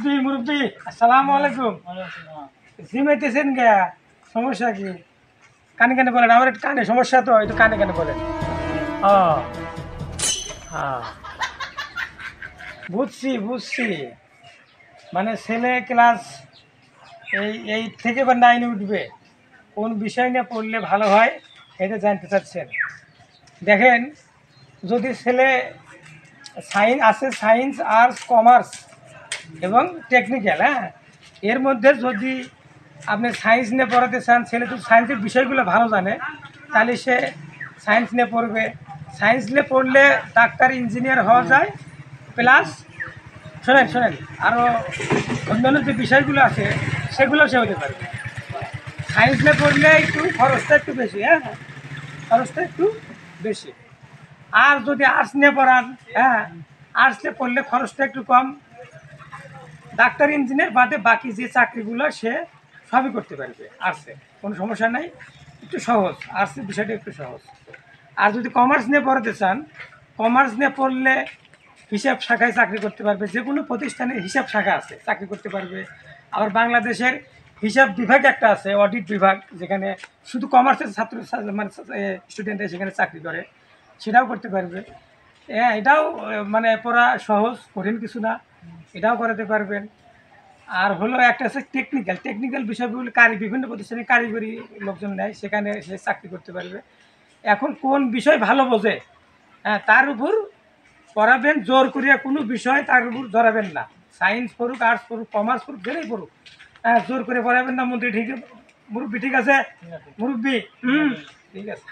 মুরব্বী মুরব্বী আসসালামু আলাইকুম। জিমাইতেছেন গে? সমস্যা কি? কানে কানে বলেন, আমার একটু কানে সমস্যা তো, একটু কানে কানে বলেন। ও হ্যাঁ, বুঝছি বুঝছি। মানে ছেলে ক্লাস এই 8 থেকে বা 9 উঠবে, কোন বিষয় নিয়ে পড়লে ভালো হয় এটা জানতে চাচ্ছেন। দেখেন, যদি ছেলে সায়েন্স আর্টস কমার্স এবং টেকনিক্যাল, হ্যাঁ, এর মধ্যে যদি আপনি সায়েন্স নিয়ে পড়াতে চান, ছেলে তো সায়েন্সের বিষয়গুলো ভালো জানে, তাহলে সে সায়েন্স নিয়ে পড়বে। সায়েন্স নিয়ে পড়লে ডাক্তার ইঞ্জিনিয়ার হওয়া যায়, প্লাস শোনেন শোনেন আরও অন্যান্য যে বিষয়গুলো আছে সেগুলো সে হতে পারবে। সায়েন্স নিয়ে পড়লে একটু খরচটা একটু বেশি, হ্যাঁ, খরচটা একটু বেশি। আর যদি আর্টস নিয়ে পড়ান, হ্যাঁ, আর্টস নিয়ে পড়লে খরচটা একটু কম। ডাক্তার ইঞ্জিনিয়ার বাদে বাকি যে চাকরিগুলো সে সবই করতে পারবে আর্টসে, কোনো সমস্যা নাই, একটু সহজ, আর্টসের বিষয়টা একটু সহজ। আর যদি কমার্স নিয়ে পড়াতে চান, কমার্স নিয়ে পড়লে হিসাব শাখায় চাকরি করতে পারবে, যে কোনো প্রতিষ্ঠানে হিসাব শাখা আছে, চাকরি করতে পারবে। আবার বাংলাদেশের হিসাব বিভাগ একটা আছে, অডিট বিভাগ, যেখানে শুধু কমার্সের মানে স্টুডেন্টরা সেখানে চাকরি করে, সেটাও করতে পারবে। হ্যাঁ, এটাও মানে পড়া সহজ, কঠিন কিছু না, এটাও করাতে পারবেন। আর হলো একটা আছে টেকনিক্যাল বিষয়গুলো, বিভিন্ন প্রতিষ্ঠানে কারিগরি লোকজন নেয়, সেখানে সে চাকরি করতে পারবে। এখন কোন বিষয় ভালো বোঝে, হ্যাঁ, তার উপর পড়াবেন। জোর করিয়া কোনো বিষয় তার উপর ধরাবেন না। সায়েন্স পড়ুক, আর্টস পড়ুক, কমার্স পড়ুক, যেটাই পড়ুক, হ্যাঁ, জোর করে পড়াবেন না। মন্ত্রী ঠিক, মুরব্বী ঠিক আছে, মুরব্বী ঠিক আছে।